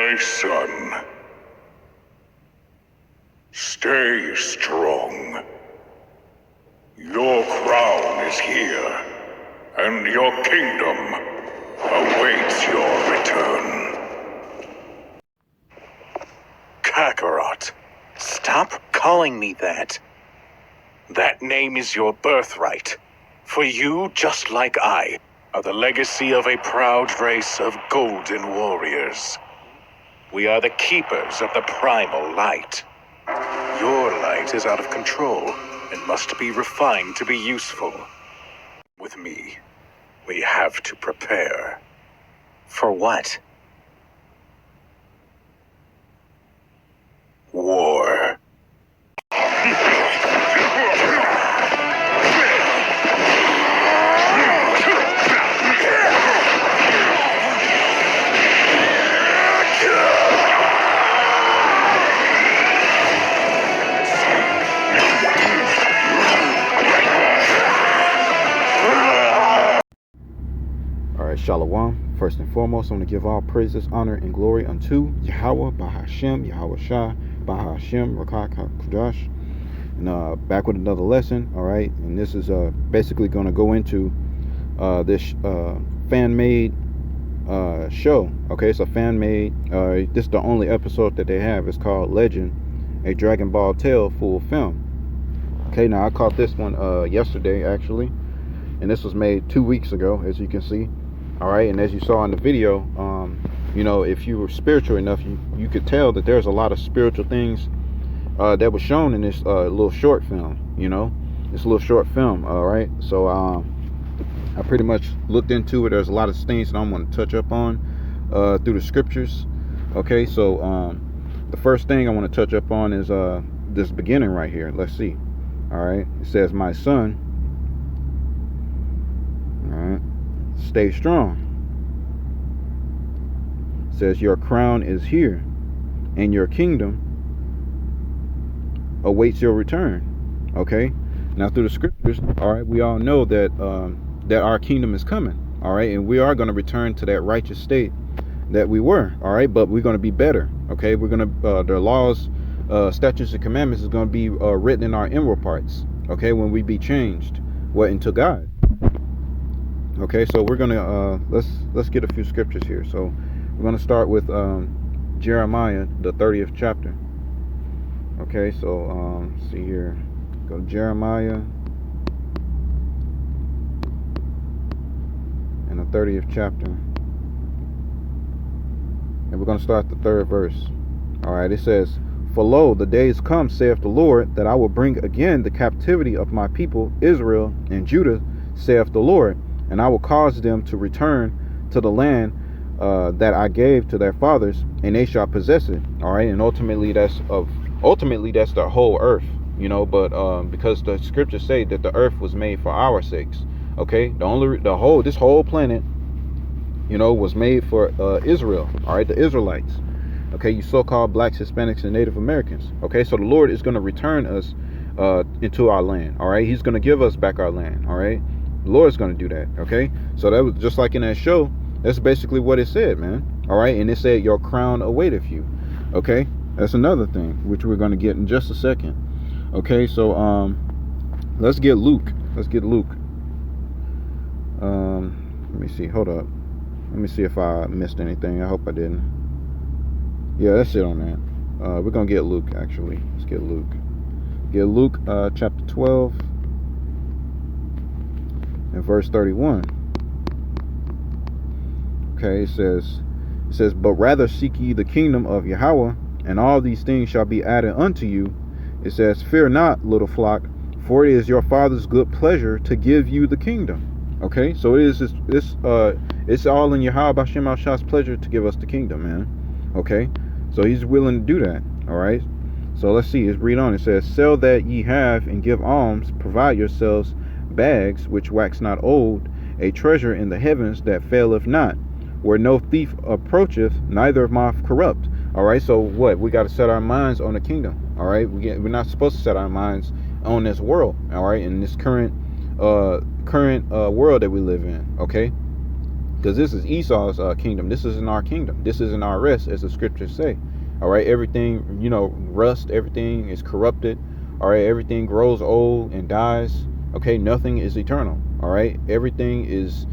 My son, stay strong. Your crown is here, and your kingdom awaits your return. Kakarot, stop calling me that. That name is your birthright. For you, just like I, are the legacy of a proud race of golden warriors. We are the keepers of the primal light. Your light is out of control and must be refined to be useful. With me, we have to prepare. For what? War. Shalom. First and foremost, I want to give all praises, honor, and glory unto Yahweh, Bahashem, Yahweh Shah, Bahashem, Rakak Kudash. And back with another lesson, all right? And this is basically going to go into this fan-made show. Okay, it's a fan-made, this is the only episode that they have. It's called Legend, a Dragon Ball Tale full film. Okay, now I caught this one yesterday, actually. And this was made 2 weeks ago, as you can see. All right, and as you saw in the video, you know, if you were spiritual enough, you could tell that there's a lot of spiritual things that was shown in this little short film. You know, this little short film. All right, so I pretty much looked into it. There's a lot of things that I'm going to touch up on through the scriptures. Okay, so the first thing I want to touch up on is this beginning right here. Let's see. All right, it says, "My son, all right, stay strong." It says, "Your crown is here, and your kingdom awaits your return." Okay, now through the scriptures, all right, we all know that that our kingdom is coming. All right, and we are going to return to that righteous state that we were. All right, but we're going to be better. Okay, we're going to the laws, statutes, and commandments is going to be written in our inward parts. Okay, when we be changed into God. Okay, so we're gonna let's get a few scriptures here. So we're gonna start with Jeremiah, the 30th chapter. Okay, so see here, go to Jeremiah in the 30th chapter, and we're gonna start the 3rd verse. All right, it says, "For lo, the days come, saith the Lord, that I will bring again the captivity of my people Israel and Judah, saith the Lord. And I will cause them to return to the land that I gave to their fathers, and they shall possess it." All right, and ultimately that's the whole earth, you know. But because the scriptures say that the earth was made for our sakes. Okay, this whole planet, you know, was made for Israel. All right, the Israelites. Okay, you so-called blacks, Hispanics, and Native Americans. Okay, so the Lord is going to return us into our land. All right, He's going to give us back our land. All right. The Lord's going to do that. Okay, so that was just like in that show. That's basically what it said, man. All right, and it said, "Your crown awaiteth you." Okay, that's another thing which we're going to get in just a second. Okay, so let's get Luke. Let me see. Hold up. Let me see if I missed anything. I hope I didn't. Yeah, that's it on that. We're gonna get Luke, actually. Let's get Luke. Get Luke chapter 12 and verse 31. Okay, it says, "But rather seek ye the kingdom of Yahweh, and all these things shall be added unto you." It says, "Fear not, little flock, for it is your Father's good pleasure to give you the kingdom." Okay, so it's all in Yahweh Bashem Al Shah's pleasure to give us the kingdom, man. Okay, so He's willing to do that. All right, so let's see. Let's read on. It says, "Sell that ye have, and give alms. Provide yourselves bags which wax not old, a treasure in the heavens that faileth not, where no thief approacheth, neither moth corrupt." All right, so what? We got to set our minds on the kingdom. All right, we're not supposed to set our minds on this world. All right, in this current world that we live in. Okay, Because this is Esau's kingdom. This isn't our kingdom. This isn't our rest, as the scriptures say. All right, everything, rust, everything is corrupted. All right, everything grows old and dies. Okay, nothing is eternal. All right, everything is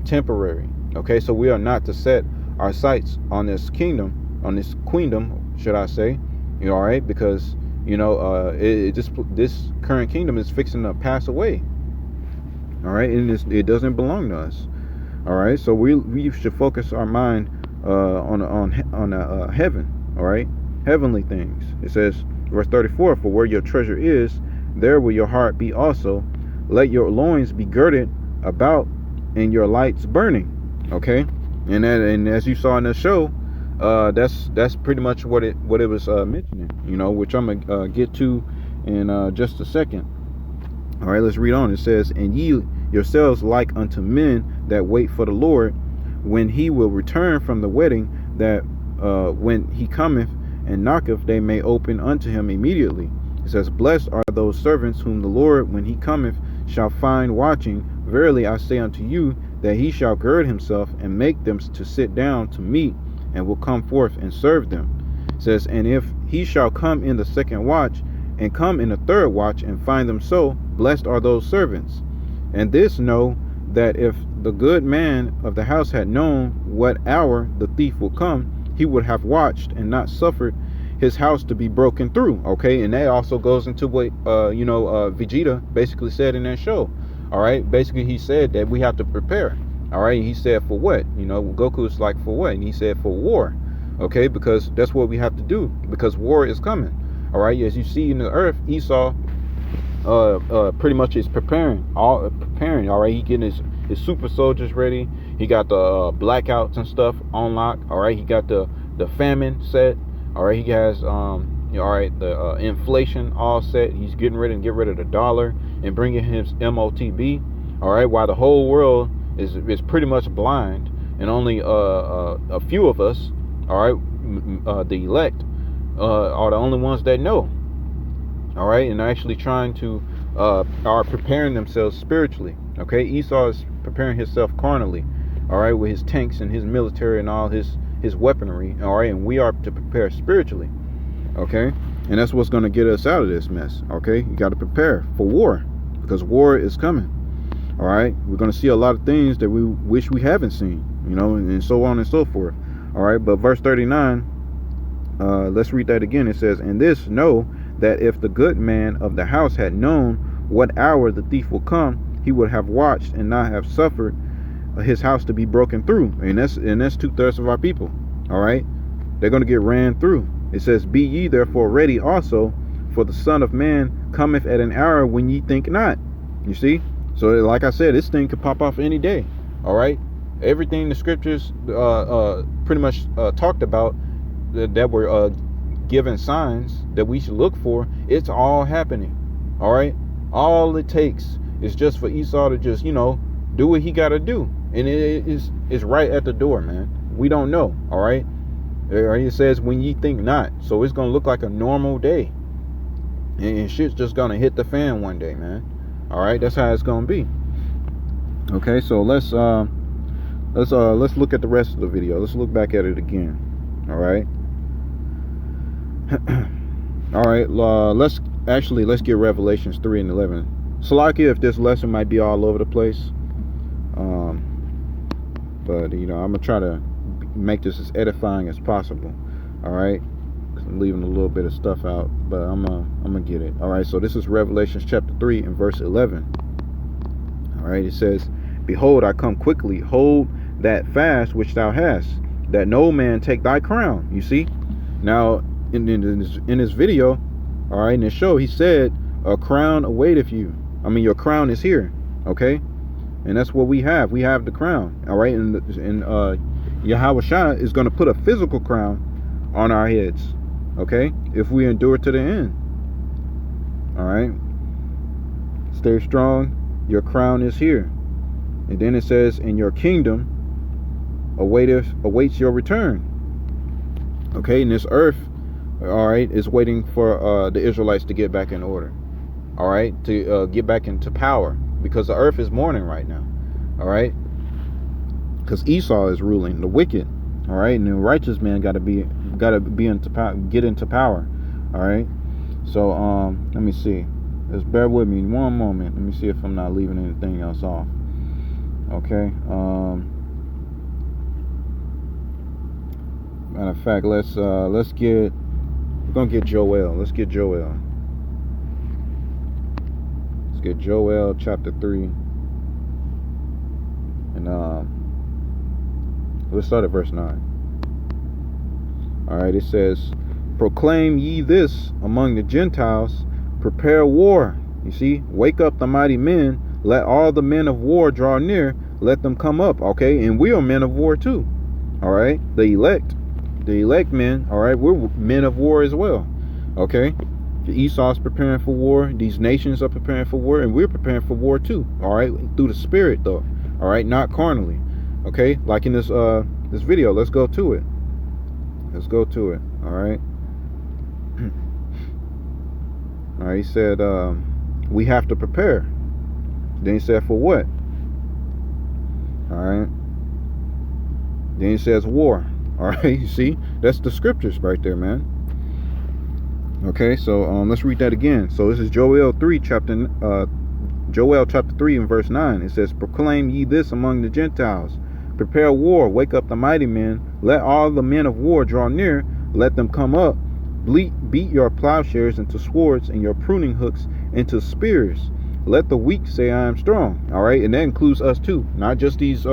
temporary. Okay, so we are not to set our sights on this kingdom, on this queendom, should I say? All right, because this current kingdom is fixing to pass away. All right, and it doesn't belong to us. All right, so we should focus our mind on heaven. All right, heavenly things. It says, verse 34: for where your treasure is, there will your heart be also. Let your loins be girded about, and your lights burning. Okay, and as you saw in the show, that's pretty much what it was mentioning. Which I'm gonna get to in just a second. All right, let's read on. It says, and ye yourselves like unto men that wait for the Lord, when he will return from the wedding, that when he cometh and knocketh, they may open unto him immediately. It says, blessed are those servants whom the Lord, when he cometh, shall find watching. Verily I say unto you, that he shall gird himself and make them to sit down to meat, and will come forth and serve them. It says, and if he shall come in the second watch, and come in the third watch, and find them so, blessed are those servants. And this know, that if the good man of the house had known what hour the thief will come, he would have watched and not suffered his house to be broken through. Okay, and that also goes into what Vegeta basically said in that show. All right, basically he said that we have to prepare. All right, he said for what? Goku's like, for what? And he said for war. Okay, because that's what we have to do, because war is coming. All right, as you see in the earth, Esau pretty much is preparing. All right, he getting his super soldiers ready. He got the blackouts and stuff on lock. All right, he got the famine set. All right, he has the inflation all set. He's getting ready to get rid of the dollar and bringing his MOTB. All right, while the whole world is pretty much blind, and only a few of us, all right, the elect, are the only ones that know. All right, and actually trying to are preparing themselves spiritually. Okay, Esau is preparing himself carnally. All right, with his tanks and his military and all his weaponry. All right, and we are to prepare spiritually. Okay, and that's what's going to get us out of this mess. Okay, you got to prepare for war, because war is coming. All right, we're going to see a lot of things that we wish we haven't seen, and so on and so forth. All right, but verse 39, let's read that again. It says, and this know, that if the good man of the house had known what hour the thief will come, he would have watched and not have suffered his house to be broken through. And that's 2/3 of our people. All right, they're going to get ran through. It says, be ye therefore ready also, for the Son of Man cometh at an hour when ye think not. You see, so like I said, this thing could pop off any day. All right, everything the scriptures pretty much talked about that were given signs that we should look for, it's all happening. All right, all it takes is just for Esau to just do what he got to do, and it's right at the door, man. We don't know. All right, it says when ye think not, so it's gonna look like a normal day, and shit's just gonna hit the fan one day, man. All right, that's how it's gonna be. Okay, so let's look at the rest of the video. Let's look back at it again. All right. All right, let's get Revelations 3 and 11. Salakia, if this lesson might be all over the place, but I'm gonna try to make this as edifying as possible. All right, I'm leaving a little bit of stuff out, but I'm gonna get it. All right, so this is Revelations chapter 3 and verse 11. All right, it says, behold, I come quickly, hold that fast which thou hast, that no man take thy crown. You see, now in this video, all right, in this show, he said, a crown awaiteth you. I mean, your crown is here. Okay, and that's what we have. We have the crown. All right, and Yahweh Shah is going to put a physical crown on our heads. Okay, if we endure to the end. All right, stay strong. Your crown is here. And then it says, in your kingdom awaits your return. Okay, and this earth, all right, is waiting for the Israelites to get back in order. All right, to get back into power, because the earth is mourning right now. All right, because Esau is ruling the wicked. All right, and the righteous man got to be into power, get into power. All right. So let me see. Just bear with me one moment. Let me see if I'm not leaving anything else off. Okay. Matter of fact, let's get. We're gonna get Joel. Let's get Joel. Let's get Joel chapter 3, and let's start at verse 9. All right. It says, "Proclaim ye this among the Gentiles. Prepare war." You see, wake up the mighty men. Let all the men of war draw near. Let them come up. Okay, and we are men of war too. All right, the elect men. All right, we're men of war as well. Okay, Esau's preparing for war. These nations are preparing for war, and we're preparing for war too. All right, through the spirit though. All right, not carnally. Okay, like in this video. Let's go to it. Let's go to it. All right. All right, he said, we have to prepare. Then he said, for what? All right. Then he says, war. All right, you see? That's the scriptures right there, man. Okay, so let's read that again. So this is Joel chapter 3 and verse 9. It says, "Proclaim ye this among the Gentiles. Prepare war, wake up the mighty men. Let all the men of war draw near. Let them come up. Beat your plowshares into swords and your pruning hooks into spears. Let the weak say, I am strong." All right, and that includes us too, not just these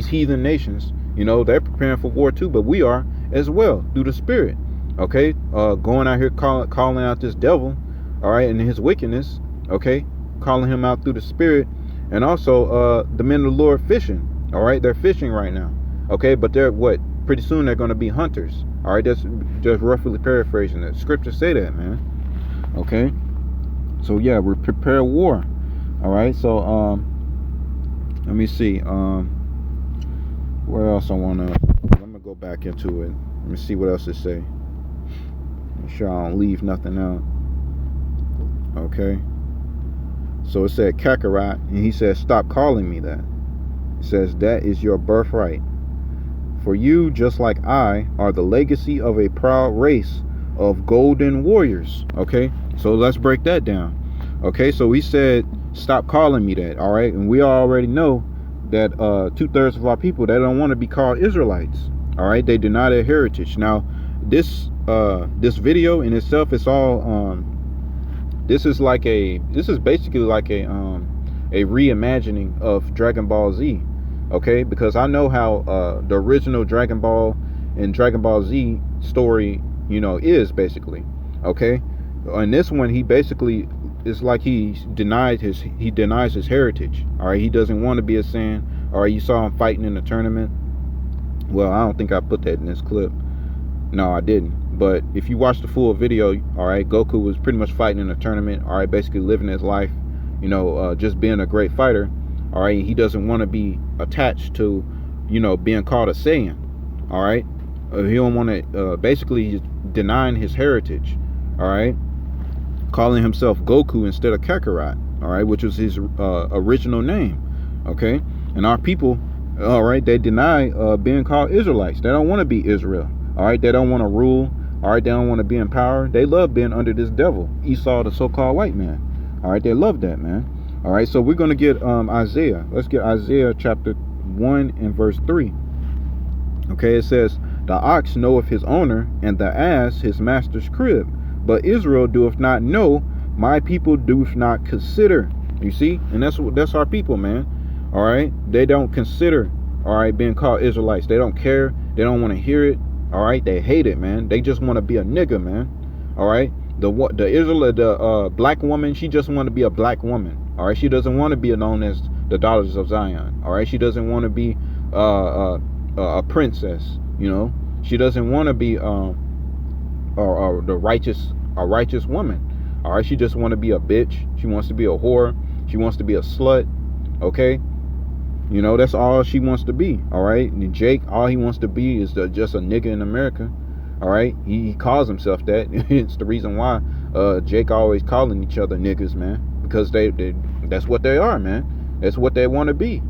heathen nations. You know, they're preparing for war too, but we are as well through the Spirit. Okay, going out here calling out this devil, all right, and his wickedness. Okay, calling him out through the Spirit, and also the men of the Lord fishing. All right, they're fishing right now. Okay, but they're what? Pretty soon they're going to be hunters. All right, that's just roughly paraphrasing it. Scriptures say that, man. Okay, so yeah, we prepare war. All right, so let me see. Where else I wanna? I'm gonna go back into it. Let me see what else it say. Make sure I don't leave nothing out. Okay. So it said Kakarot, and he says, "Stop calling me that." It says, "That is your birthright. For you, just like I, are the legacy of a proud race of golden warriors." Okay, so let's break that down. Okay, so he said, "Stop calling me that." All right, and we already know that 2/3 of our people, they don't want to be called Israelites. All right, they deny their heritage. Now, this video in itself is all this is basically like a reimagining of Dragon Ball Z. Okay, because I know how the original Dragon Ball and Dragon Ball Z story, you know, is basically. Okay, in this one, he basically, it's like he denies his heritage. All right, he doesn't want to be a Saiyan. All right, you saw him fighting in the tournament. Well, I don't think I put that in this clip. No, I didn't. But if you watch the full video, all right, Goku was pretty much fighting in a tournament. All right, basically living his life, you know, just being a great fighter. All right, he doesn't want to be attached to, you know, being called a Saiyan. All right, he don't want to. Basically, he's denying his heritage. All right, calling himself Goku instead of Kakarot. All right, which was his original name. Okay, and our people, all right, they deny being called Israelites. They don't want to be Israel. All right, they don't want to rule. All right, they don't want to be in power. They love being under this devil, Esau, the so-called white man. All right, they love that, man. All right, so we're going to get Isaiah. Let's get Isaiah chapter 1 and verse 3. Okay, it says, "The ox knoweth his owner, and the ass his master's crib. But Israel doeth not know, my people doeth not consider." You see? And that's our people, man. All right? They don't consider, all right, being called Israelites. They don't care. They don't want to hear it. All right? They hate it, man. They just want to be a nigga, man. All right? The black woman, she just want to be a black woman. All right? She doesn't want to be known as the daughters of Zion. All right? She doesn't want to be a princess, you know? She doesn't want to be a righteous woman. All right? She just want to be a bitch. She wants to be a whore. She wants to be a slut. Okay? You know, that's all she wants to be. All right? And Jake, all he wants to be is just a nigga in America. All right? He calls himself that. It's the reason why Jake always calling each other niggas, man. Because they that's what they are, man. That's what they want to be.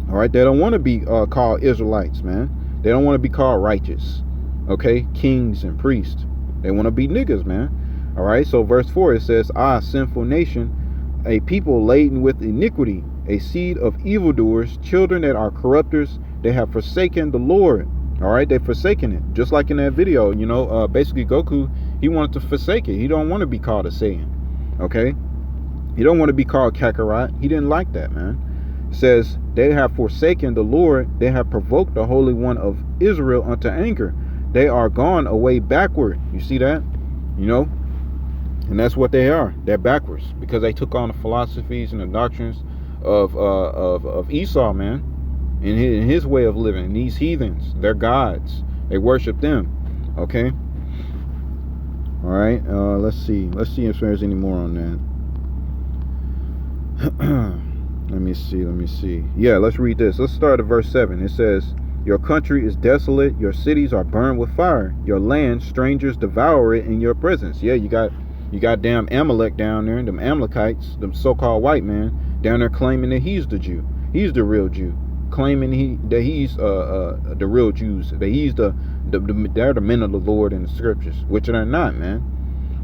All right, they don't want to be called Israelites, man. They don't want to be called righteous, okay, kings and priests. They want to be niggas, man. All right, so verse 4, it says, "Ah, sinful nation, a people laden with iniquity, a seed of evildoers, children that are corrupters, they have forsaken the Lord." All right, they've forsaken it. Just like in that video, basically Goku, he wanted to forsake it. He don't want to be called a Saiyan, okay? He don't want to be called Kakarot. He didn't like that, man. It says, "They have forsaken the Lord. They have provoked the Holy One of Israel unto anger. They are gone away backward." You see that? And that's what they are. They're backwards because they took on the philosophies and the doctrines of Esau, man, in his way of living. These heathens, they're gods. They worship them. Okay. All right. Let's see if there's any more on that. Let me see. Yeah, let's read this. Let's start at verse 7. It says, "Your country is desolate. Your cities are burned with fire. Your land, strangers devour it in your presence." Yeah, you got damn Amalek down there, them Amalekites, them so-called white man down there claiming that he's the Jew. He's the real Jew. Claiming that he's the real Jews. That he's they're the men of the Lord in the scriptures, which they're not, man.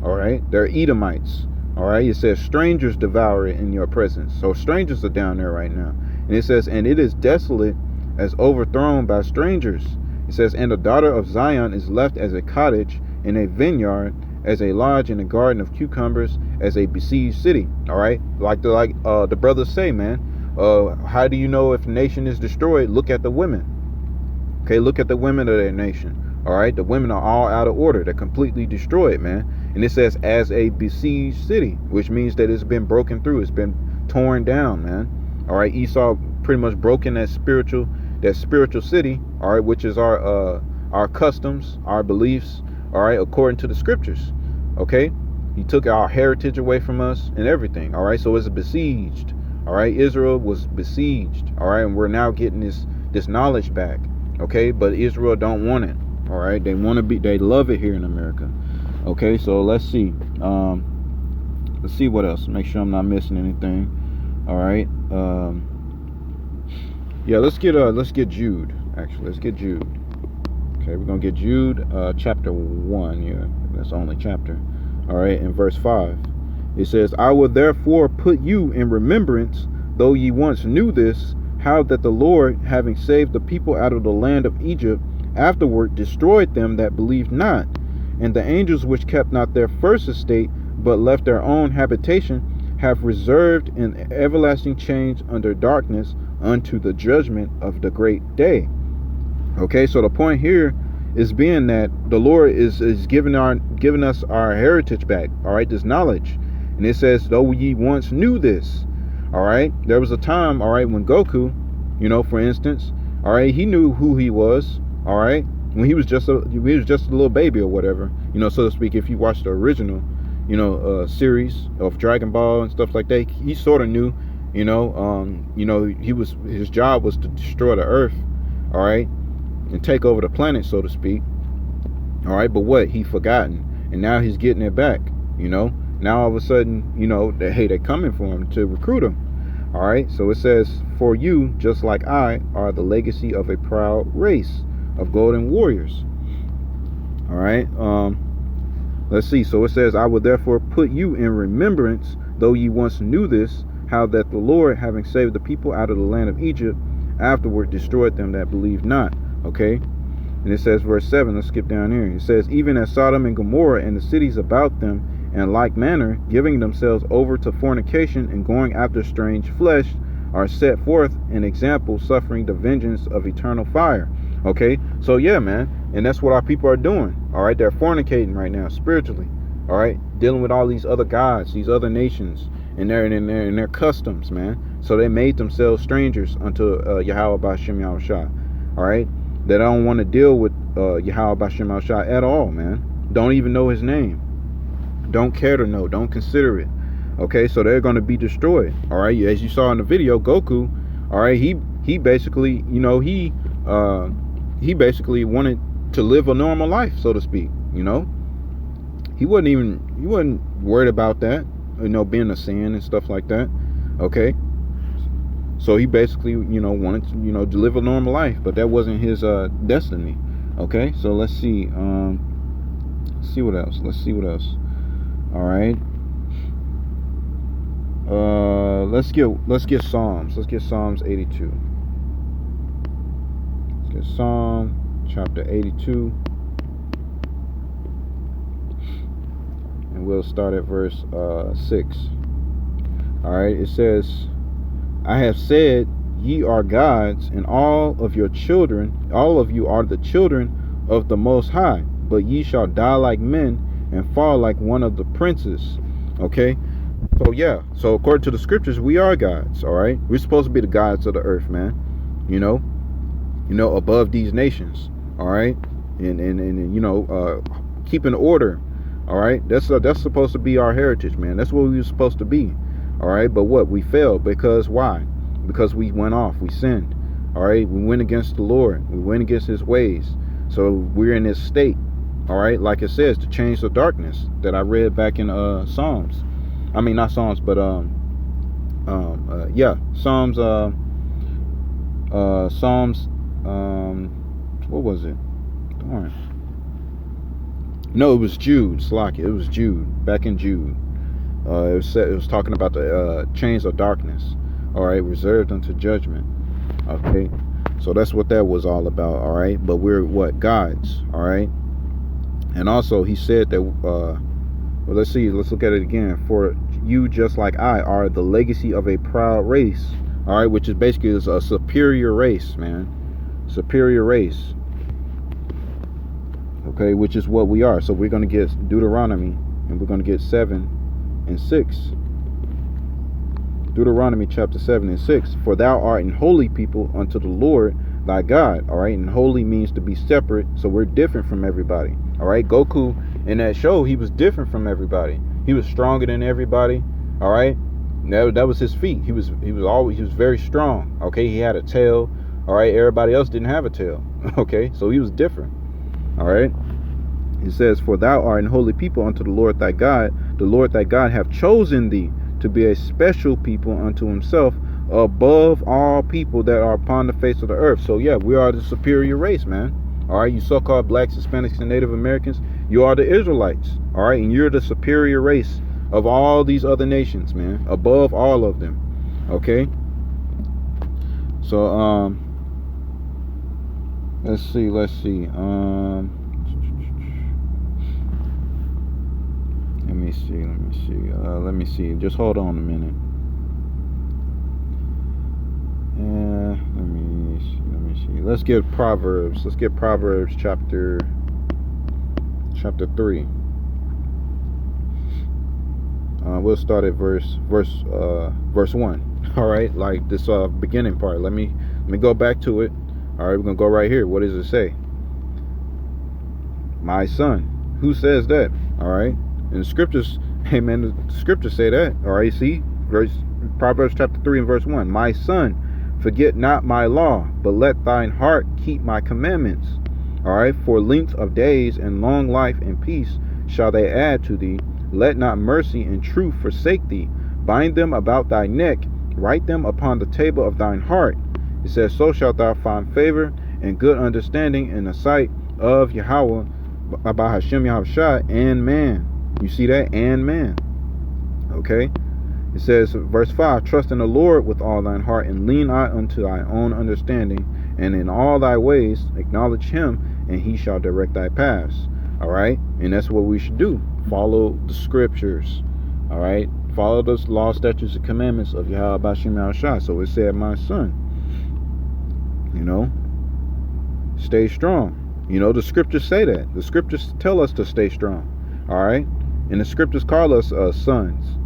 All right, they're Edomites. All right, it says strangers devour it in your presence. So strangers are down there right now. And it says, "And it is desolate as overthrown by strangers." It says, "And the daughter of Zion is left as a cottage in a vineyard, as a lodge in a garden of cucumbers, as a besieged city." All right, like the brothers say, man. How do you know if a nation is destroyed? Look at the women. Okay, look at the women of their nation. All right, the women are all out of order. They're completely destroyed, man. And it says as a besieged city, which means that it's been broken through. It's been torn down, man. All right, Esau pretty much broken that spiritual city. All right, which is our customs, our beliefs. All right, according to the scriptures. Okay, he took our heritage away from us and everything. All right, so it's besieged. All right, Israel was besieged. All right, and we're now getting this knowledge back. Okay, but Israel don't want it. All right, they love it here in America. Okay, so let's see what else. Make sure I'm not missing anything. All right, yeah, let's get Jude. Actually, let's get Jude. Okay, we're gonna get Jude, chapter 1. Yeah, that's the only chapter. All right, in verse 5, it says, "I will therefore put you in remembrance, though ye once knew this, how that the Lord, having saved the people out of the land of Egypt, afterward destroyed them that believed not. And the angels which kept not their first estate, but left their own habitation, have reserved in everlasting chains under darkness unto the judgment of the great day." Okay, so the point here is being that the Lord is giving us our heritage back. All right, this knowledge. And it says, "Though ye once knew this." All right, there was a time, all right, when Goku, for instance, all right, he knew who he was. All right, when he was just a little baby or whatever, so to speak. If you watch the original, series of Dragon Ball and stuff like that, he sort of knew, his job was to destroy the Earth, all right, and take over the planet, so to speak. All right, but what he forgotten, and now he's getting it back. Now all of a sudden, that hey, they're coming for him to recruit him. All right, so it says, "For you, just like I, are the legacy of a proud race of golden warriors." All right, let's see. So it says, "I will therefore put you in remembrance, though ye once knew this, how that the Lord, having saved the people out of the land of Egypt, afterward destroyed them that believed not." Okay, and it says verse 7. Let's skip down here. It says, "Even as Sodom and Gomorrah and the cities about them, in like manner, giving themselves over to fornication and going after strange flesh, are set forth an example, suffering the vengeance of eternal fire." Okay, so yeah, man, and that's what our people are doing. All right, they're fornicating right now spiritually. All right, dealing with all these other gods, these other nations, and their customs, man. So they made themselves strangers unto Yahweh B'Shem Yahushua. All right, they don't want to deal with Yahweh B'Shem Yahushua at all, man. Don't even know his name. Don't care to know. Don't consider it. Okay, so they're going to be destroyed. All right, as you saw in the video, Goku. All right, he basically, he basically wanted to live a normal life, so to speak. He wasn't worried about that. Being a sin and stuff like that. Okay, So he basically, wanted to, to live a normal life, but that wasn't his destiny. Okay, so let's see. See what else. Let's see what else. All right. Let's get Psalms. Let's get Psalms 82. Let's get Psalm chapter 82. And we'll start at verse 6. All right, it says, I have said, ye are gods, and all of your children, all of you are the children of the Most High, but ye shall die like men and fall like one of the princes. Okay, so yeah, so according to the scriptures, we are gods. All right, we're supposed to be the gods of the earth, man. Above these nations. All right, and keeping order. All right, that's supposed to be our heritage, man. That's what we were supposed to be. All right, but what? We failed because why? Because we went off, we sinned. All right, we went against the Lord, we went against his ways. So we're in this state. All right, like it says, to change the darkness that I read back in Psalms. I mean, not Psalms, but Psalms. Psalms. What was it? Darn. No, it was Jude. Slack it. It was Jude. Back in Jude. It was talking about the chains of darkness. All right, reserved unto judgment. Okay, so that's what that was all about. All right, but we're what? Gods. All right, and also he said that. Well, let's see. Let's look at it again. For you, just like I, are the legacy of a proud race. All right, which is basically a superior race, man. Superior race. Okay, which is what we are. So we're going to get Deuteronomy, and we're going to get 7 and 6. Deuteronomy chapter 7 and 6. For thou art an holy people unto the Lord thy God. All right, and holy means to be separate. So we're different from everybody. All right, Goku in that show, he was different from everybody. He was stronger than everybody. All right, that was his feat. He was very strong. Okay, he had a tail. All right, everybody else didn't have a tail. Okay, so he was different. All right, it says, for thou art an holy people unto the Lord thy God. The Lord thy God hath chosen thee to be a special people unto himself, above all people that are upon the face of the earth. So yeah, we are the superior race, man. All right, you so-called blacks, Hispanics, and Native Americans, you are the Israelites. All right, and you're the superior race of all these other nations, man, above all of them. Okay, so let's see. Let me see. Just hold on a minute. Let me see. Let's get Proverbs. Let's get Proverbs chapter 3. We'll start at verse 1. All right, like this beginning part. Let me go back to it. All right, we're gonna go right here. What does it say? My son. Who says that? All right, in the scriptures, hey man, the scriptures say that. All right, see, Proverbs chapter 3 and verse 1. My son, forget not my law, but let thine heart keep my commandments. All right, for length of days and long life and peace shall they add to thee. Let not mercy and truth forsake thee. Bind them about thy neck, write them upon the table of thine heart. It says, so shalt thou find favor and good understanding in the sight of Yahweh, by Hashem Yahushua, and man. You see that? And man. Okay. It says, verse 5, trust in the Lord with all thine heart, and lean not unto thy own understanding, and in all thy ways acknowledge him, and he shall direct thy paths. All right, and that's what we should do. Follow the scriptures. All right, follow the law, statutes, and commandments of Yahweh Bashim Yahushua. So it said, my son, stay strong. The scriptures say that. The scriptures tell us to stay strong. All right, and the scriptures call us sons.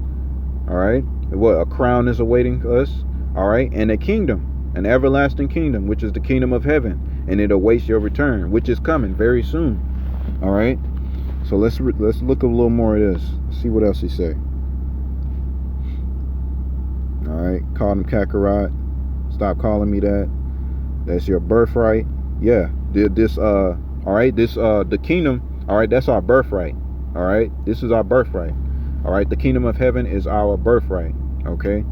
All right, what a crown is awaiting us. All right, and a kingdom, an everlasting kingdom, which is the kingdom of heaven, and it awaits your return, which is coming very soon. All right, so let's look a little more at this. See what else he say. All right, call him Kakarot. Stop calling me that. That's your birthright. Yeah, all right, the kingdom. All right, that's our birthright. All right, this is our birthright. All right, the kingdom of heaven is our birthright. Okay,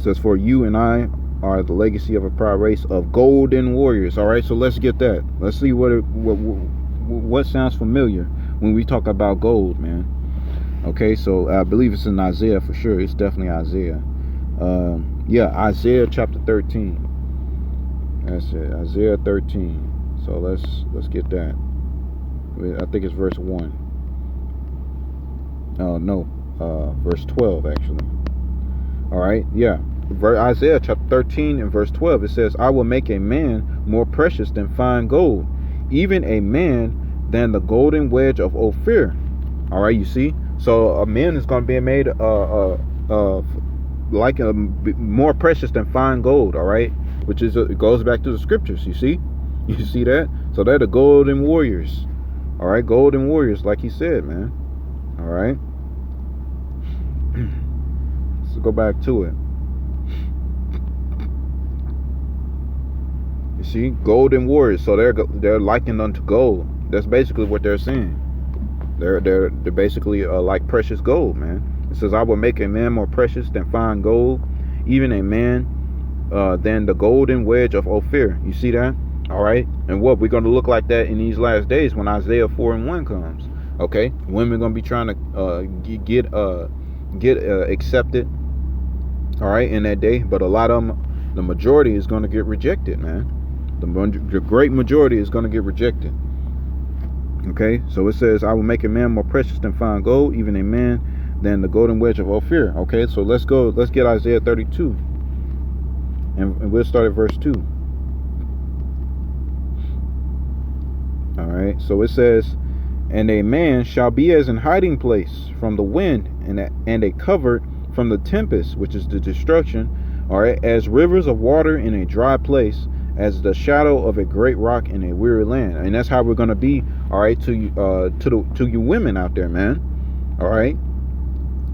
says, for you and I are the legacy of a proud race of golden warriors. All right, so let's get that. Let's see what sounds familiar when we talk about gold, man. Okay, so I believe it's in Isaiah for sure. It's definitely Isaiah. Yeah, Isaiah chapter 13. That's it, Isaiah 13. So let's get that. I think it's verse 1. No, verse 12 actually. All right, yeah. Isaiah chapter 13 and verse 12, it says, I will make a man more precious than fine gold, even a man than the golden wedge of Ophir. All right, you see? So a man is going to be made like more precious than fine gold, all right? Which is, it goes back to the scriptures, you see? You see that? So they're the golden warriors. All right, golden warriors, like he said, man. All right. Let's go back to it. You see, golden warriors. So they're likened unto gold. That's basically what they're saying. They're basically like precious gold, man. It says, I will make a man more precious than fine gold, even a man than the golden wedge of Ophir. You see that? All right. And what we're going to look like that in these last days when Isaiah 4:1 comes. Okay, women going to be trying to get accepted. All right, in that day, but a lot of them, the majority is going to get rejected, man. The great majority is going to get rejected. Okay, so it says, I will make a man more precious than fine gold, even a man than the golden wedge of Ophir. Okay, so let's get Isaiah 32, and we'll start at verse 2. All right, so it says, and a man shall be as an hiding place from the wind, and a covert from the tempest, which is the destruction. All right, as rivers of water in a dry place, as the shadow of a great rock in a weary land. And that's how we're gonna be. All right, to you women out there, man. All right,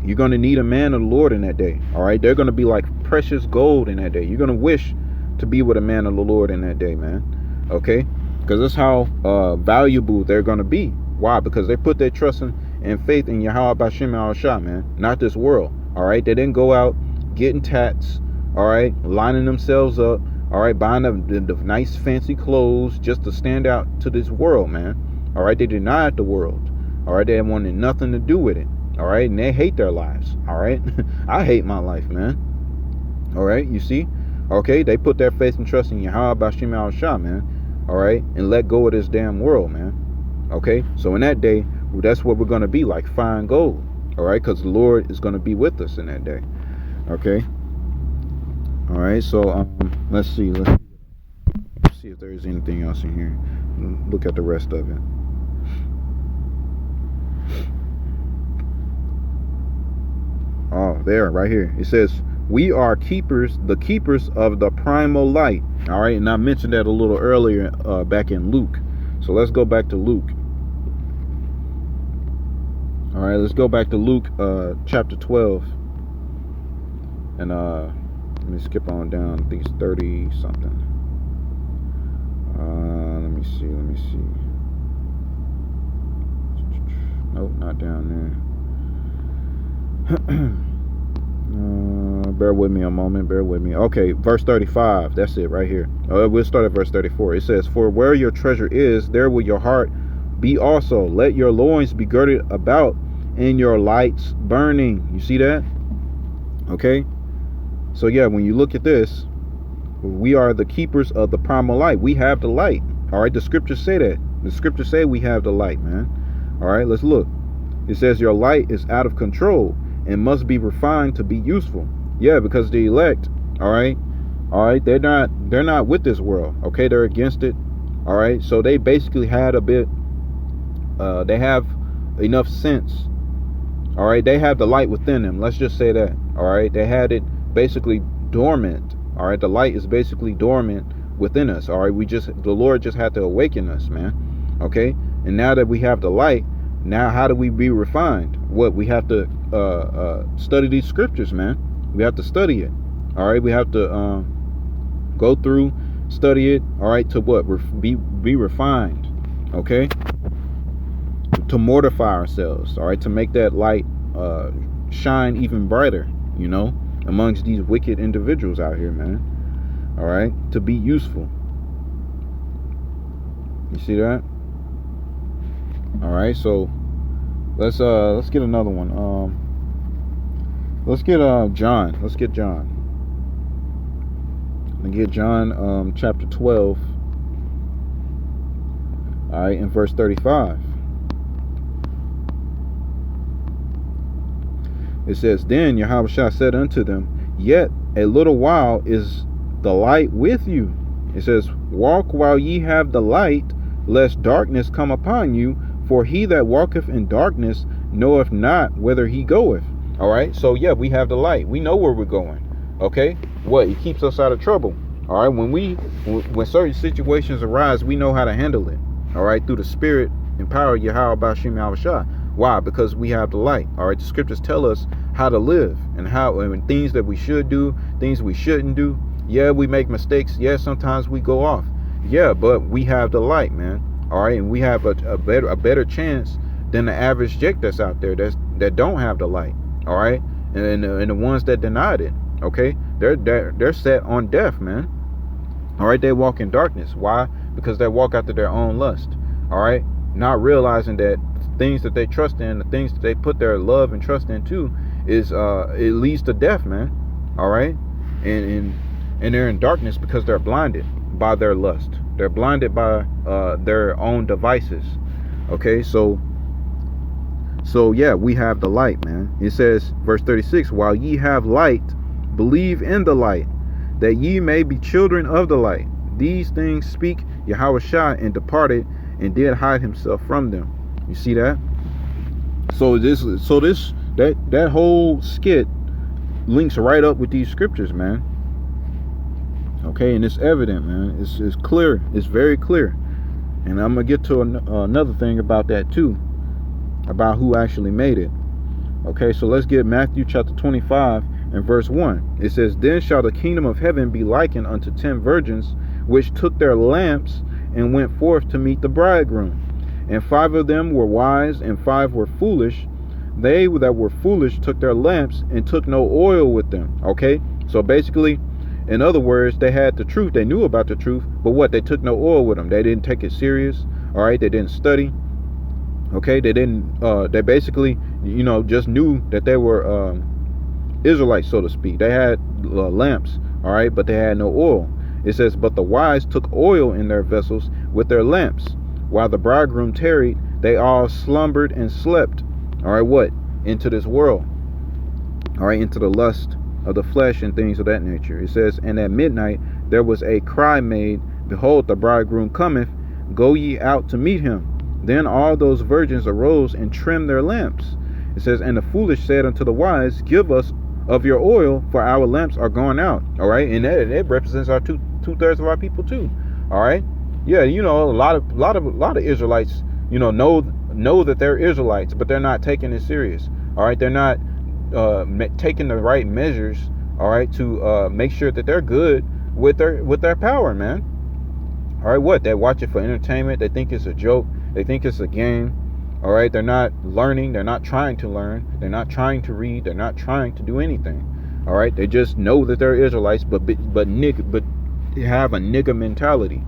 you're gonna need a man of the Lord in that day. All right, they're gonna be like precious gold in that day. You're gonna wish to be with a man of the Lord in that day, man. Okay, because that's how valuable they're gonna be. Why? Because they put their trust and faith in Yahweh B'Shem Al-Shah, man, not this world. All right, they didn't go out getting tats. All right, lining themselves up. All right, buying the nice fancy clothes just to stand out to this world, man. All right, they denied the world. All right, they wanted nothing to do with it. All right, and they hate their lives. All right, I hate my life, man. All right, you see? Okay, they put their faith and trust in Yahweh B'Shem Al-Shah, man. All right, and let go of this damn world, man. Okay, so in that day, that's what we're going to be like, fine gold. All right, because the Lord is going to be with us in that day. Okay. All right, so let's see if there's anything else in here. Look at the rest of it. Oh, there, right here. It says, we are the keepers of the primal light. All right, and I mentioned that a little earlier back in Luke. So let's go back to Luke. All right, let's go back to Luke chapter 12. And let me skip on down. I think it's 30 something. Let me see. Nope, not down there. Bear with me a moment. Bear with me. Okay, verse 35. That's it right here. We'll start at verse 34. It says, for where your treasure is, there will your heart be also. Let your loins be girded about, and your lights burning. You see that? Okay. So yeah, when you look at this, we are the keepers of the primal light. We have the light. All right, the scriptures say that. The scriptures say we have the light, man. All right, let's look. It says your light is out of control and must be refined to be useful. Yeah, because the elect, all right, they're not with this world. Okay, they're against it. All right, so they basically had a bit. They have enough sense. All right, they have the light within them. Let's just say that. All right, they had it basically dormant. All right, the light is basically dormant within us. All right, the Lord just had to awaken us, man. Okay, and now that we have the light, now how do we be refined? What we have to study these scriptures, man. We have to study it. All right, we have to go through, study it. All right, to what? Be refined. Okay, to mortify ourselves. All right, to make that light shine even brighter. You know, amongst these wicked individuals out here, man. All right, to be useful. You see that? All right, so let's get another one. Let's get John. Let's get John. And get John chapter 12. All right, in verse 35. It says, Then Yahushua said unto them, Yet a little while is the light with you. It says, Walk while ye have the light, lest darkness come upon you. For he that walketh in darkness knoweth not whither he goeth. All right, so yeah, we have the light. We know where we're going. Okay, what? It keeps us out of trouble. All right, when certain situations arise, we know how to handle it. All right, through the Spirit and power of Yahweh Bashim Yahushua. Why? Because we have the light. All right, the scriptures tell us how to live and things that we should do, things we shouldn't do. Yeah, we make mistakes. Yeah, sometimes we go off. Yeah, but we have the light, man. All right, and we have a better chance than the average Jake that's out there that don't have the light. All right, and the ones that denied it. Okay, they're set on death, man. All right, they walk in darkness. Why? Because they walk after their own lust. All right, not realizing that things that they trust in, the things that they put their love and trust into, is it leads to death, man. All right, and they're in darkness because they're blinded by their lust. They're blinded by their own devices. Okay, so yeah, we have the light, man. It says, verse 36, While ye have light, believe in the light, that ye may be children of the light. These things speak Yahushua, and departed, and did hide himself from them. You see that? So that whole skit links right up with these scriptures, man. Okay, and it's evident, man. It's clear. It's very clear. And I'm gonna get to another thing about that too, about who actually made it. Okay, so let's get Matthew chapter 25 and verse 1. It says, Then shall the kingdom of heaven be likened unto 10 virgins, which took their lamps and went forth to meet the bridegroom. And 5 of them were wise, and 5 were foolish. They that were foolish took their lamps and took no oil with them. Okay, so basically, in other words, they had the truth. They knew about the truth, but what? They took no oil with them. They didn't take it serious. All right, they didn't study. Okay, they didn't. They basically, just knew that they were Israelites, so to speak. They had lamps. All right, but they had no oil. It says, But the wise took oil in their vessels with their lamps. While the bridegroom tarried, they all slumbered and slept. All right, what? Into this world. All right, into the lust of the flesh and things of that nature. It says, And at midnight there was a cry made, Behold, the bridegroom cometh, go ye out to meet him. Then all those virgins arose and trimmed their lamps. It says, And the foolish said unto the wise, Give us of your oil, for our lamps are gone out. All right, and that represents our two-thirds of our people too. All right, yeah, a lot of Israelites, know that they're Israelites, but they're not taking it serious. All right, they're not taking the right measures. All right, to make sure that they're good with their power, man. All right, what? They watch it for entertainment. They think it's a joke. They think it's a game. All right, they're not learning. They're not trying to learn. They're not trying to read. They're not trying to do anything. All right, they just know that they're Israelites, but they have a nigga mentality.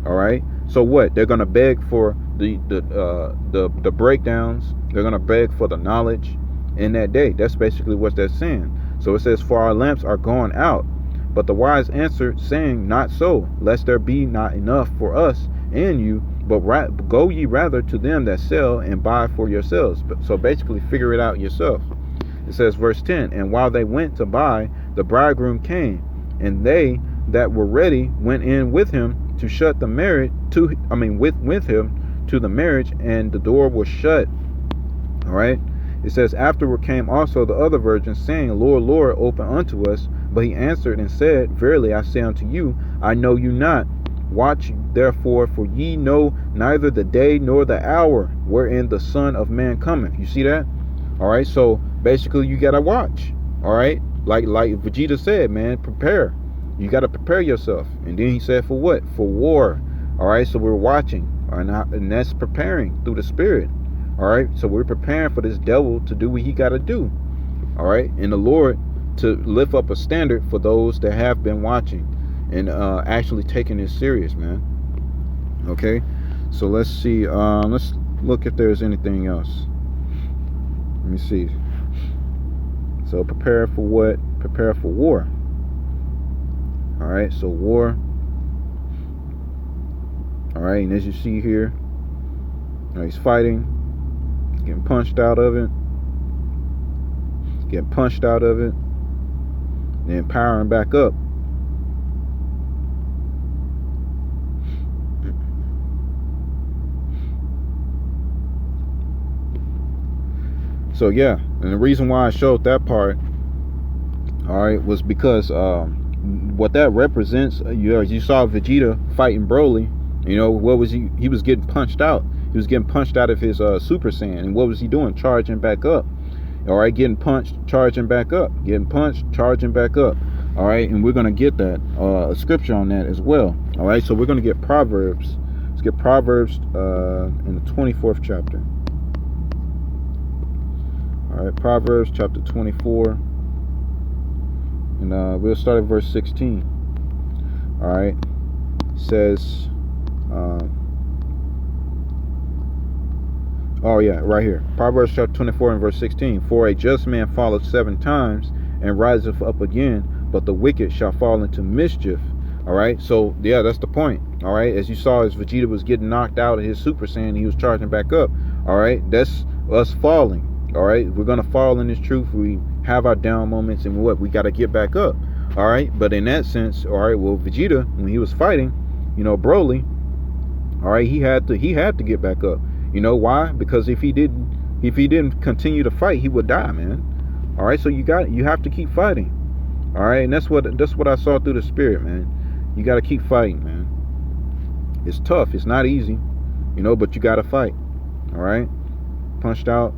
All right, so what? They're gonna beg for the breakdowns. They're gonna beg for the knowledge in that day. That's basically what they're saying. So it says, For our lamps are gone out. But the wise answered, saying, Not so, lest there be not enough for us and you, but go ye rather to them that sell and buy for yourselves. So basically, figure it out yourself. It says, verse 10, And while they went to buy, the bridegroom came, and they that were ready went in with him to shut the marriage with him to the marriage, and the door was shut. All right. It says, Afterward came also the other virgins, saying, Lord, Lord, open unto us. But he answered and said, Verily I say unto you, I know you not. Watch therefore, for ye know neither the day nor the hour wherein the Son of Man cometh. You see that? All right. So basically, you gotta watch. All right. Like Vegeta said, man, prepare. You gotta prepare yourself. And then he said, for what? For war. All right. So we're watching, and that's preparing through the Spirit. All right. So we're preparing for this devil to do what he gotta do. All right. And the Lord to lift up a standard for those that have been watching and actually taking this serious, man. Okay, so let's see. Let's look if there's anything else. Let me see. So prepare for what? Prepare for war. All right, so war. All right, and as you see here, he's fighting, getting punched out of it, then powering back up. So yeah, and the reason why I showed that part, all right, was because what that represents. You saw Vegeta fighting Broly. You know, what was he? He was getting punched out. He was getting punched out of his Super Saiyan. And what was he doing? Charging back up. All right, getting punched, charging back up. Getting punched, charging back up. All right, and we're going to get that, a scripture on that as well. All right, so we're going to get Proverbs. Let's get Proverbs in the 24th chapter. All right, Proverbs chapter 24. And we'll start at verse 16. All right, it says... oh yeah, right here, Proverbs chapter 24 and verse 16. For a just man falleth 7 times and riseth up again, but the wicked shall fall into mischief. All right, so yeah, that's the point. All right, as you saw, as Vegeta was getting knocked out of his Super Saiyan, he was charging back up. All right, that's us falling. All right, we're gonna fall in this truth. We have our down moments, and what we got to get back up. All right, but in that sense, all right, well, Vegeta, when he was fighting, you know, Broly, all right, he had to get back up. You know why? Because if he didn't continue to fight, he would die, man. All right, so you have to keep fighting. All right, and that's what I saw through the spirit, man. You got to keep fighting, man. It's tough. It's not easy, you know, but you got to fight. All right, punched out,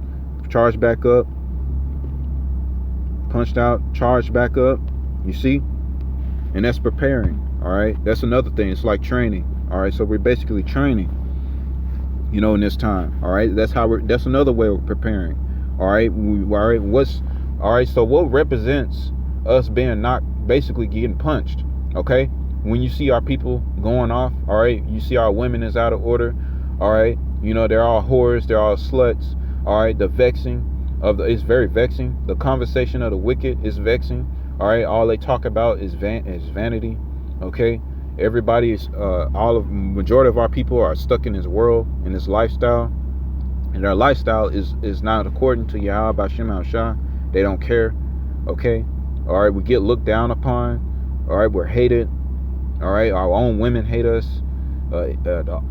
charged back up, punched out, charged back up. You see, and that's preparing. All right, that's another thing. It's like training. All right, so we're basically training, you know, in this time. All right, that's another way of preparing. All right, so what represents us being knocked, basically getting punched? Okay, when you see our people going off, all right, you see our women is out of order. All right, you know, they're all whores, they're all sluts. All right, the vexing it's very vexing. The conversation of the wicked is vexing. All right, all they talk about is vanity. Okay, everybody is majority of our people are stuck in this world, in this lifestyle, and their lifestyle is not according to Yahweh B'Shem Al-Shah. They don't care. Okay, all right, we get looked down upon. All right, we're hated. All right, our own women hate us.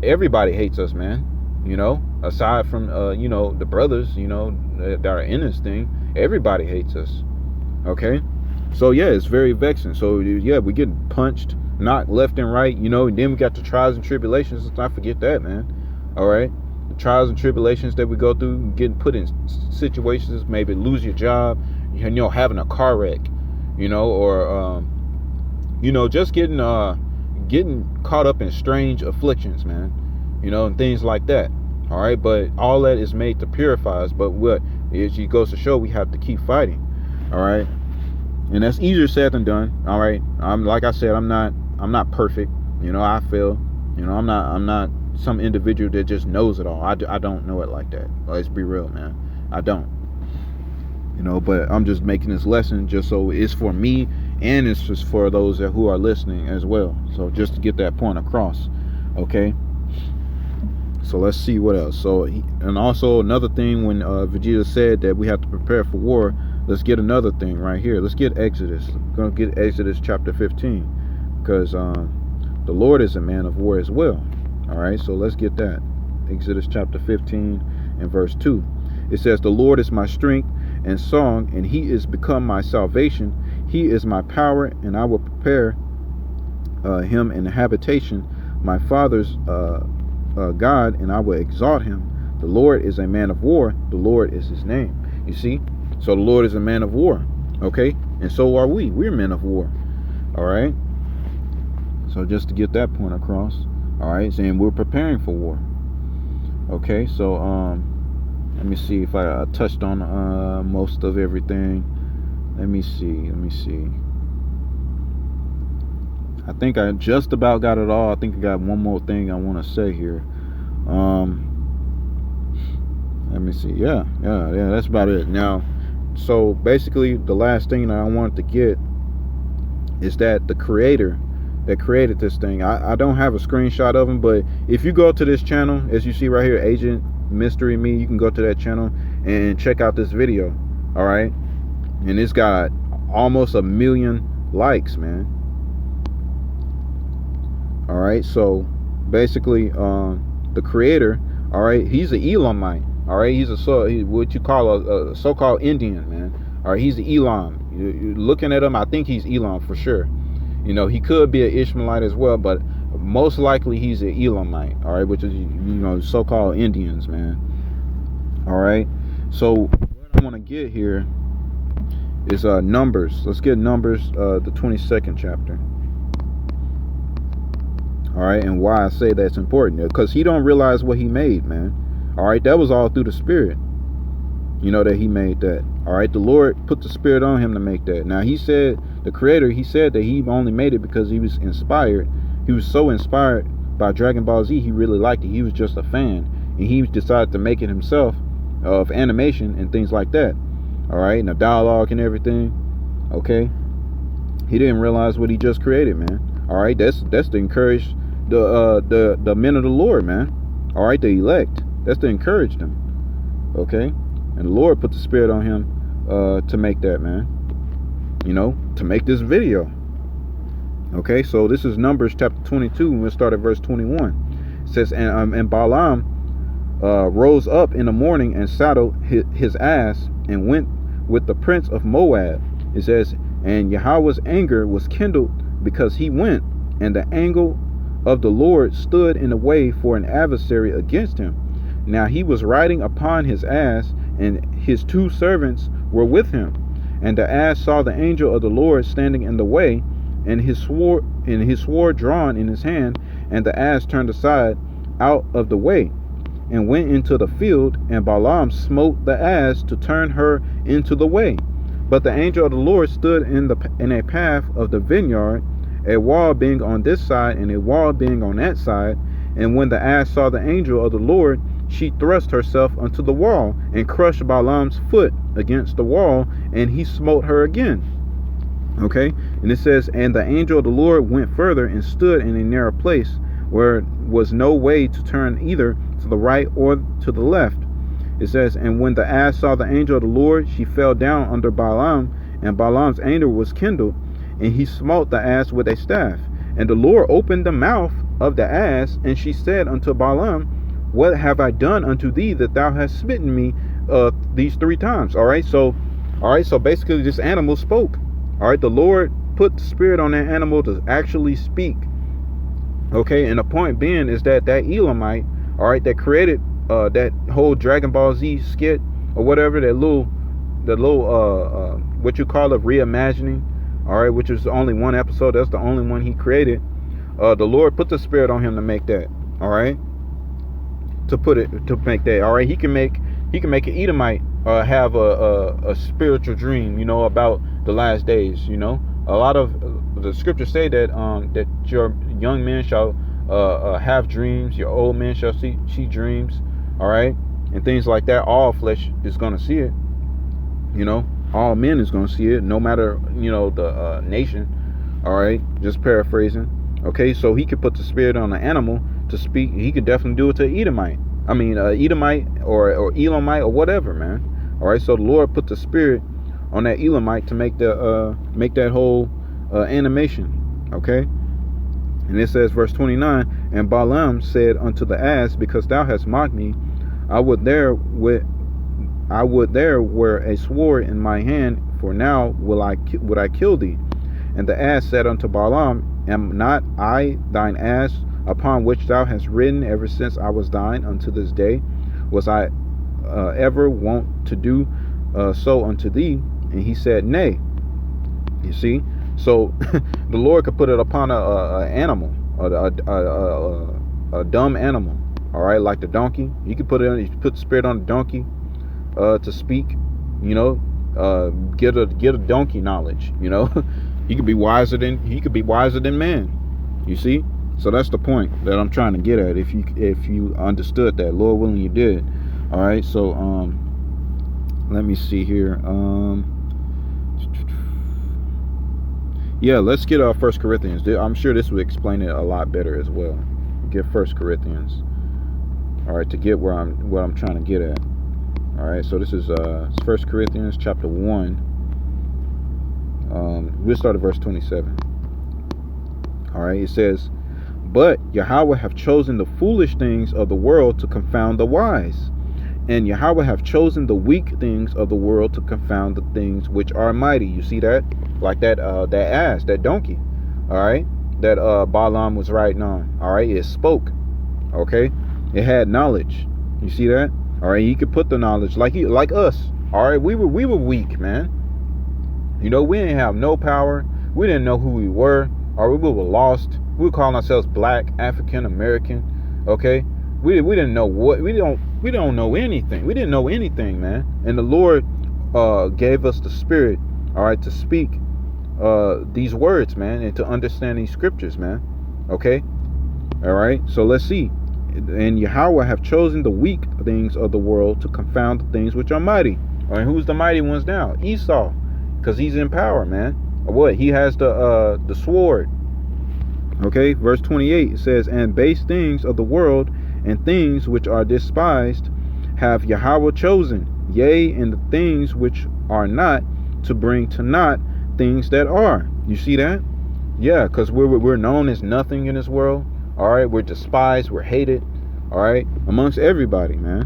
Everybody hates us, man. You know, aside from you know, the brothers, you know, that are in this thing, everybody hates us. Okay, so yeah, it's very vexing. So yeah, we get punched, knocked left and right, you know, and then we got the trials and tribulations. Let's not forget that, man. All right, the trials and tribulations that we go through, getting put in situations, maybe lose your job, you know, having a car wreck, you know, or you know, just getting caught up in strange afflictions, man, you know, and things like that. All right, but all that is made to purify us. But what it goes to show, we have to keep fighting. All right, and that's easier said than done. All right, like I said, I'm not perfect. You know, I feel, you know, I'm not some individual that just knows it all. I don't know it like that. Let's be real, man. I don't. You know, but I'm just making this lesson just so it's for me, and it's just for those who are listening as well. So just to get that point across. Okay. So let's see what else. So, and also another thing, when Vegeta said that we have to prepare for war, let's get another thing right here. Let's get Exodus. We're going to get Exodus chapter 15, because the Lord is a man of war as well. All right, so let's get that. Exodus chapter 15 and verse 2. It says, the Lord is my strength and song, and he is become my salvation. He is my power, and I will prepare him in the habitation, my father's God, and I will exalt him. The Lord is a man of war. The Lord is his name. You see? So the Lord is a man of war. Okay? And so are we. We're men of war. All right? So just to get that point across. All right? Saying we're preparing for war. Okay? So, let me see if I touched on most of everything. Let me see. I think I just about got it all. I think I got one more thing I want to say here. Let me see. Yeah. That's about it. Now, so basically, the last thing that I wanted to get is that the creator that created this thing. I don't have a screenshot of him, but if you go to this channel, as you see right here, Agent Mystery Me, you can go to that channel and check out this video. All right, and it's got almost 1 million likes, man. All right, so basically, the creator, all right, he's an Elamite. All right, he's what you call a so-called Indian, man. All right, he's an Elam. You're looking at him, I think he's Elam for sure. You know, he could be an Ishmaelite as well, but most likely he's an Elamite. All right, which is, you know, so-called Indians, man. All right, so what I want to get here is Numbers. Let's get Numbers, the 22nd chapter. All right, and why I say that's important, because he don't realize what he made, man. All right, that was all through the Spirit, you know, that he made that. All right, the Lord put the Spirit on him to make that. Now, he said, the creator, he said that he only made it because he was inspired. He was so inspired by Dragon Ball Z, he really liked it. He was just a fan, and he decided to make it himself, of animation and things like that. All right, and the dialogue and everything. Okay, he didn't realize what he just created, man. All right, that's to encourage the men of the Lord, man. All right, the elect. That's to encourage them. Okay, and the Lord put the Spirit on him to make that, man. You know, to make this video. Okay, so this is Numbers chapter 22, and we'll start at verse 21. It says, and Balaam rose up in the morning and saddled his ass and went with the prince of Moab. It says, and Yahweh's anger was kindled because he went, and the anger of the Lord stood in the way for an adversary against him. Now he was riding upon his ass, and his 2 servants were with him. And the ass saw the angel of the Lord standing in the way, and his sword drawn in his hand, and the ass turned aside out of the way, and went into the field, and Balaam smote the ass to turn her into the way. But the angel of the Lord stood in a path of the vineyard, a wall being on this side and a wall being on that side. And when the ass saw the angel of the Lord, she thrust herself unto the wall, and crushed Balaam's foot against the wall, and he smote her again. Okay, and it says, and the angel of the Lord went further and stood in a narrow place, where was no way to turn either to the right or to the left. It says, and when the ass saw the angel of the Lord, she fell down under Balaam, and Balaam's anger was kindled, and he smote the ass with a staff. And the Lord opened the mouth of the ass, and she said unto Balaam, what have I done unto thee that thou hast smitten me these 3 times? All right, so basically this animal spoke. All right, the Lord put the Spirit on that animal to actually speak. Okay, and the point being is that Elamite, all right, that created that whole Dragon Ball Z skit or whatever, that little what you call it, reimagining, all right, which is only 1 episode. That's the only one he created. The Lord put the Spirit on him to make that. All right, to make that. All right, he can make an Edomite have a spiritual dream, you know, about the last days. You know, a lot of the scriptures say that that your young men shall have dreams, your old men shall see dreams. All right, and things like that. All flesh is going to see it. You know, all men is going to see it, no matter, you know, the nation. All right, just paraphrasing. Okay, so he could put the Spirit on the animal to speak. He could definitely do it to Edomite. I mean, Edomite or Elamite or whatever, man. All right, so the Lord put the Spirit on that Elamite to make that whole animation. Okay, and it says, verse 29, and Balaam said unto the ass, because thou hast mocked me, I would there were a sword in my hand, for now would I kill thee. And the ass said unto Balaam, am not I thine ass, upon which thou hast ridden ever since I was thine unto this day? Was I ever wont to do so unto thee? And he said, nay. You see, so the Lord could put it upon a animal, a dumb animal. All right, like the donkey. He could put the Spirit on the donkey to speak, you know, get a donkey knowledge. You know, he could be wiser than man. You see, so that's the point that I'm trying to get at. If you understood that, Lord willing, you did. All right. So let me see here. Yeah, let's get 1 Corinthians. I'm sure this will explain it a lot better as well. Get 1 Corinthians. All right, to get what I'm trying to get at. All right, so this is 1 Corinthians chapter 1. We'll start at verse 27. All right, it says, "But Yahweh have chosen the foolish things of the world to confound the wise, and Yahweh have chosen the weak things of the world to confound the things which are mighty." You see that? Like that ass, that donkey. All right, that Balaam was riding on. All right, it spoke. Okay, it had knowledge. You see that? All right, he could put the knowledge like us. All right, we were weak, man. You know, we didn't have no power. We didn't know who we were, or we were lost. We were calling ourselves Black, African American. Okay, we didn't know what we don't know anything. We didn't know anything, man. And the Lord gave us the Spirit, all right, to speak these words, man, and to understand these scriptures, man. Okay, all right. So let's see. And Yahweh have chosen the weak things of the world to confound the things which are mighty. All right, who's the mighty ones now? Esau, because he's in power, man. Or what? He has the sword. Okay, verse 28, it says, "And base things of the world and things which are despised have Yahweh chosen, yea, and the things which are not, to bring to naught things that are." You see that? Yeah, because we're known as nothing in this world. All right, we're despised, we're hated. All right, amongst everybody, man.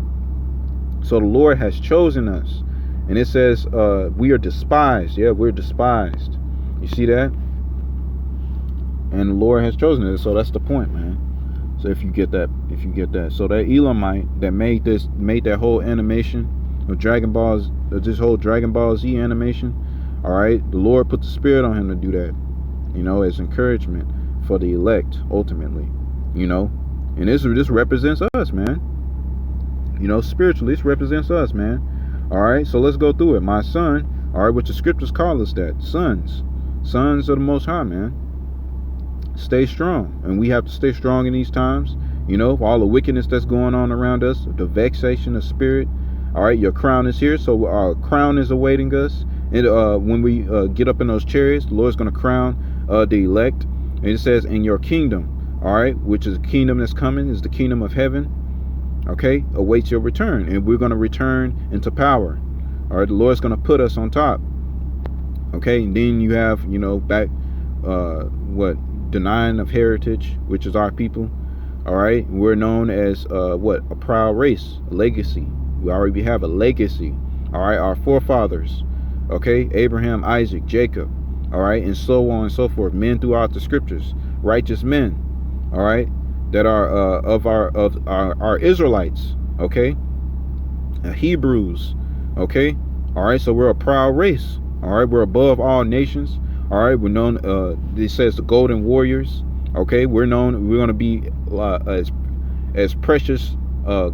So the Lord has chosen us, and it says we are despised. Yeah, we're despised. You see that? And the Lord has chosen us. So that's the point, man. So if you get that, so that Elamite that made that whole animation of Dragon Balls, this whole Dragon Ball Z animation. All right, the Lord put the Spirit on him to do that. You know, as encouragement for the elect, ultimately. You know, and this represents us, man. You know, spiritually, this represents us, man. All right, so let's go through it. My son, all right, which the scriptures call us that, sons of the Most High, man. Stay strong, and we have to stay strong in these times. You know, all the wickedness that's going on around us, the vexation of spirit. All right, your crown is here, so our crown is awaiting us. And when we get up in those chariots, the Lord's going to crown the elect. And it says, "In your kingdom." All right, which is the kingdom that's coming, is the kingdom of heaven. Okay, awaits your return, and we're going to return into power. All right, the Lord's going to put us on top. Okay, and then you have, you know, back denying of heritage, which is our people. All right, we're known as a proud race, a legacy. We already have a legacy. All right, our forefathers. Okay, Abraham, Isaac, Jacob. All right, and so on and so forth. Men throughout the scriptures, righteous men. All right, that are of our Israelites. Okay, Hebrews. Okay, all right. So we're a proud race. All right, we're above all nations. All right, we're known. It says the golden warriors. Okay, we're known. We're going to be as precious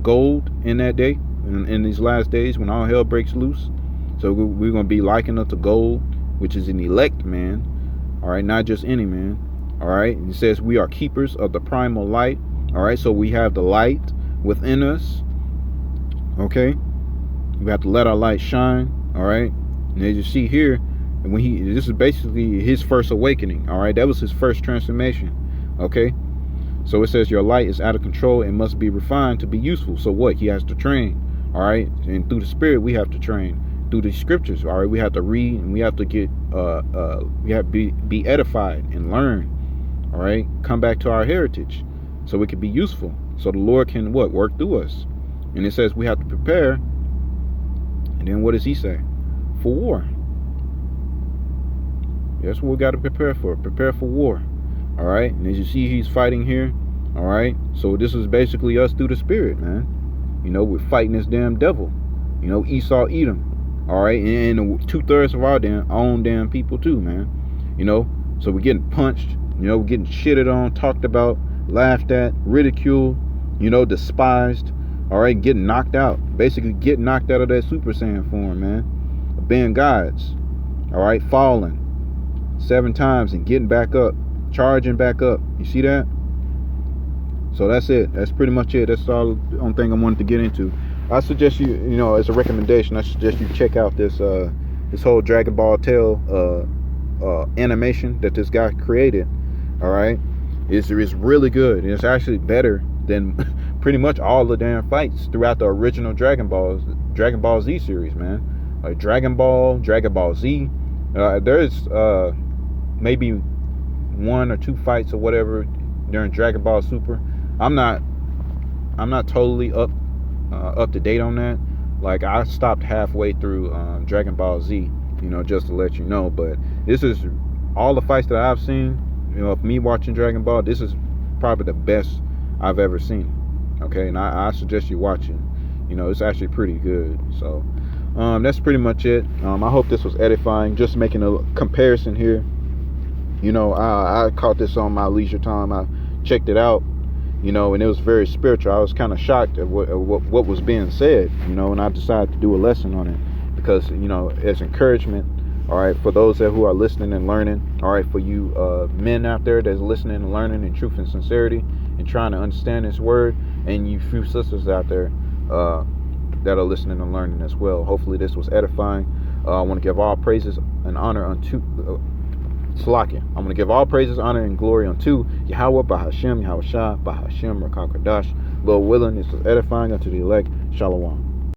gold in that day, in these last days when all hell breaks loose. So we're going to be likened unto gold, which is an elect man. All right, not just any man. All right, it says we are keepers of the primal light. All right, so we have the light within us. Okay, we have to let our light shine. All right, and as you see here, and this is basically his first awakening. All right, that was his first transformation. Okay, so it says your light is out of control and must be refined to be useful. So what? He has to train. All right, and through the Spirit we have to train. Through the scriptures, all right, we have to read and we have to get we have to be edified and learn. All right, come back to our heritage so it can be useful, so the Lord can work through us. And it says we have to prepare. And then what does he say? For war. That's what we got to prepare for. Prepare for war. All right, and as you see, he's fighting here. All right, so this is basically us through the Spirit, man. You know, we're fighting this damn devil. You know, Esau, Edom. All right, and 2/3 of our own damn people too, man. You know, so we're getting punched. You know, we're getting shitted on, talked about, laughed at, ridiculed. You know, despised. All right, getting knocked out. Basically, getting knocked out of that Super Saiyan form, man. being gods, all right, falling 7 times and getting back up, charging back up. You see that? So that's it. That's pretty much it. That's all the only thing I wanted to get into. I suggest you, as a recommendation, I suggest you check out this this whole Dragon Ball Tale animation that this guy created. All right, it's really good. It's actually better than pretty much all the damn fights throughout the original Dragon Ball Z series, man. Like Dragon Ball Z. There's maybe 1 or 2 fights or whatever during Dragon Ball Super. I'm not totally up to date on that. Like I stopped halfway through Dragon Ball Z, just to let you know. But this is all the fights that I've seen. Of me watching Dragon Ball, this is probably the best I've ever seen. Okay, and I suggest you watch it. It's actually pretty good. So that's pretty much it. I hope this was edifying. Just making a comparison here. I caught this on my leisure time. I checked it out, and it was very spiritual. I was kind of shocked at what was being said, and I decided to do a lesson on it because, as encouragement, all right, for those who are listening and learning, all right, for you men out there that's listening and learning in truth and sincerity and trying to understand this word, and you few sisters out there that are listening and learning as well. Hopefully this was edifying. I want to give all praises and honor unto Salakia. I'm going to give all praises, honor, and glory unto Yahweh, Bahashem, Yahweh Shah, Bahashem, Rakakadash. Lord willing, this was edifying unto the elect. Shalom.